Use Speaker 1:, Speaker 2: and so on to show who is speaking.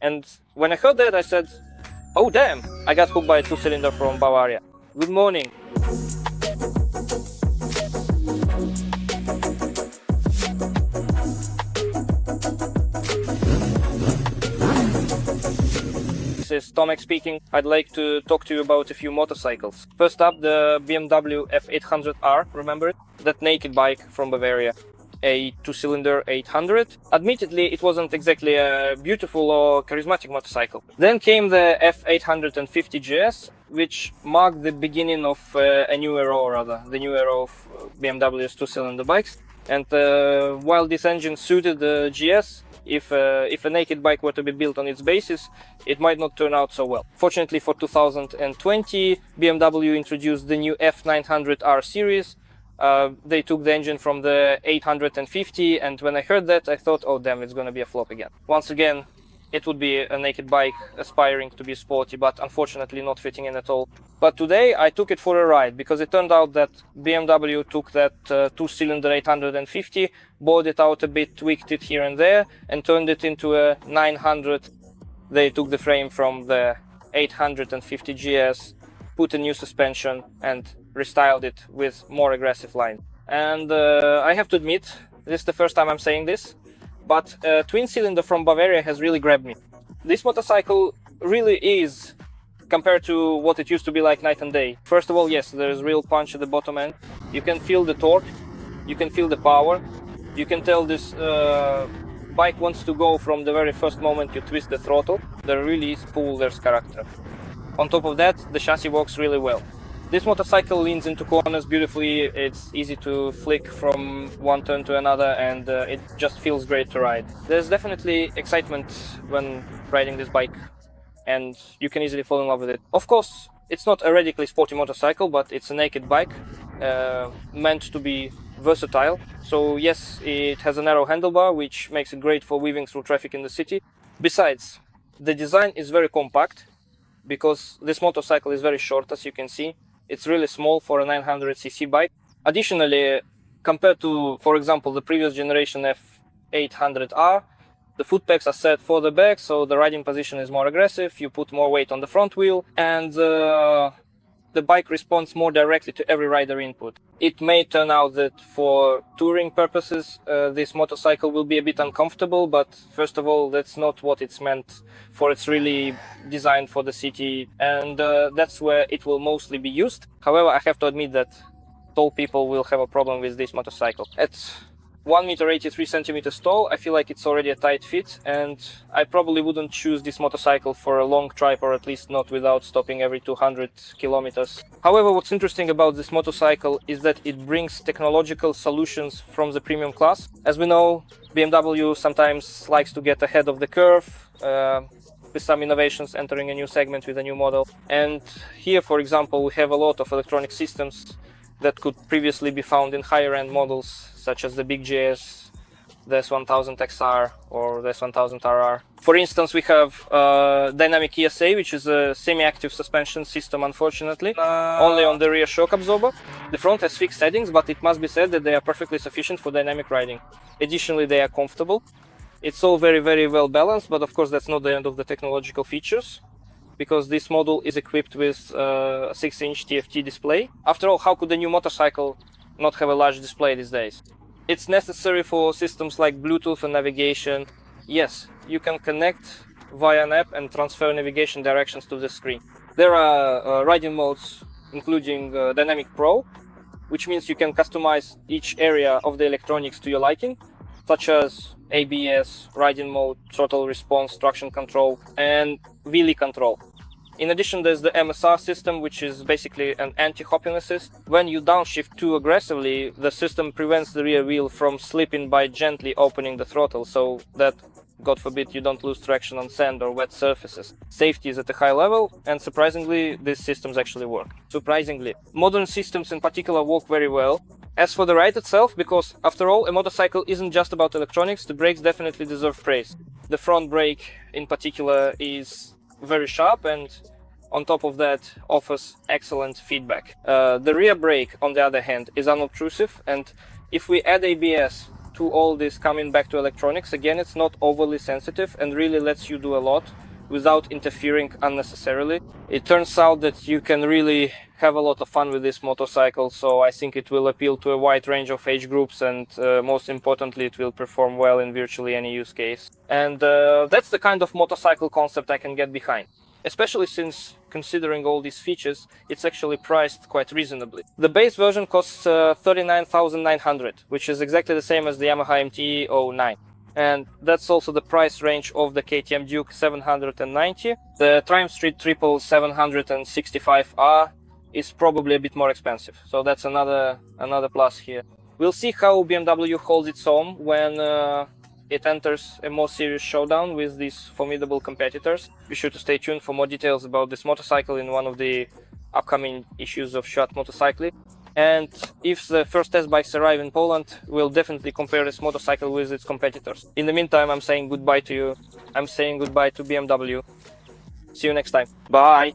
Speaker 1: And when I heard that, I said, oh damn, I got hooked by a two-cylinder from Bavaria. Good morning. This is Tomek speaking. I'd like to talk to you about a few motorcycles. First up, the BMW F800R, remember it? That naked bike from Bavaria. A two-cylinder 800. Admittedly, it wasn't exactly a beautiful or charismatic motorcycle. Then came the F850 GS, which marked the beginning of a new era, or rather, the new era of BMW's two-cylinder bikes. And while this engine suited the GS, if a naked bike were to be built on its basis, it might not turn out so well. Fortunately for 2020, BMW introduced the new F900R series. They took the engine from the 850, and when I heard that, I thought, oh damn, it's gonna be a flop again. Once again, it would be a naked bike aspiring to be sporty, but unfortunately not fitting in at all. But today I took it for a ride, because it turned out that BMW took that two-cylinder 850, bored it out a bit, tweaked it here and there, and turned it into a 900. They took the frame from the 850 GS, put a new suspension, and restyled it with more aggressive line. And I have to admit, this is the first time I'm saying this, but a twin cylinder from Bavaria has really grabbed me. This motorcycle really is, compared to what it used to be, like night and day. First of all, yes, there is real punch at the bottom end. You can feel the torque, you can feel the power, you can tell this bike wants to go from the very first moment you twist the throttle. There really is pull, there's character. On top of that, the chassis works really well. This motorcycle leans into corners beautifully, it's easy to flick from one turn to another, and it just feels great to ride. There's definitely excitement when riding this bike, and you can easily fall in love with it. Of course, it's not a radically sporty motorcycle, but it's a naked bike, meant to be versatile. So yes, it has a narrow handlebar, which makes it great for weaving through traffic in the city. Besides, the design is very compact, because this motorcycle is very short, as you can see. It's really small for a 900cc bike. Additionally, compared to, for example, the previous generation F800R, the foot pegs are set for the back, so the riding position is more aggressive, you put more weight on the front wheel, and the bike responds more directly to every rider input. It may turn out that for touring purposes, this motorcycle will be a bit uncomfortable, but first of all, that's not what it's meant for. It's really designed for the city, and that's where it will mostly be used. However, I have to admit that tall people will have a problem with this motorcycle. At 1.83 meters tall, I feel like it's already a tight fit, and I probably wouldn't choose this motorcycle for a long trip, or at least not without stopping every 200 kilometers. However, what's interesting about this motorcycle is that it brings technological solutions from the premium class. As we know, BMW sometimes likes to get ahead of the curve, with some innovations, entering a new segment with a new model. And here, for example, we have a lot of electronic systems that could previously be found in higher-end models, such as the big GS, the S1000XR, or the S1000RR. For instance, we have Dynamic ESA, which is a semi-active suspension system, unfortunately, only on the rear shock absorber. The front has fixed settings, but it must be said that they are perfectly sufficient for dynamic riding. Additionally, they are comfortable. It's all very, very well balanced, but of course that's not the end of the technological features, because this model is equipped with a 6-inch TFT display. After all, how could a new motorcycle not have a large display these days? It's necessary for systems like Bluetooth and navigation. Yes, you can connect via an app and transfer navigation directions to the screen. There are riding modes, including Dynamic Pro, which means you can customize each area of the electronics to your liking, such as ABS, riding mode, throttle response, traction control, and wheelie control. In addition, there's the MSR system, which is basically an anti-hopping assist. When you downshift too aggressively, the system prevents the rear wheel from slipping by gently opening the throttle, so that, God forbid, you don't lose traction on sand or wet surfaces. Safety is at a high level, and surprisingly, these systems actually work. Surprisingly. Modern systems in particular work very well. As for the ride itself, because after all, a motorcycle isn't just about electronics, the brakes definitely deserve praise. The front brake in particular is very sharp, and on top of that offers excellent feedback. The rear brake, on the other hand, is unobtrusive, and if we add ABS to to all this coming back to electronics, again, it's not overly sensitive and really lets you do a lot without interfering unnecessarily. It turns out that you can really have a lot of fun with this motorcycle, so I think it will appeal to a wide range of age groups, and most importantly, it will perform well in virtually any use case. And that's the kind of motorcycle concept I can get behind. Especially since, considering all these features, it's actually priced quite reasonably. The base version costs 39,900, which is exactly the same as the Yamaha MT-09. And that's also the price range of the KTM Duke 790. The Triumph Street Triple 765R is probably a bit more expensive, so that's another plus here. We'll see how BMW holds its own when it enters a more serious showdown with these formidable competitors. Be sure to stay tuned for more details about this motorcycle in one of the upcoming issues of Shot Motorcycle. And if the first test bikes arrive in Poland, we'll definitely compare this motorcycle with its competitors. In the meantime, I'm saying goodbye to you. I'm saying goodbye to BMW. See you next time. Bye!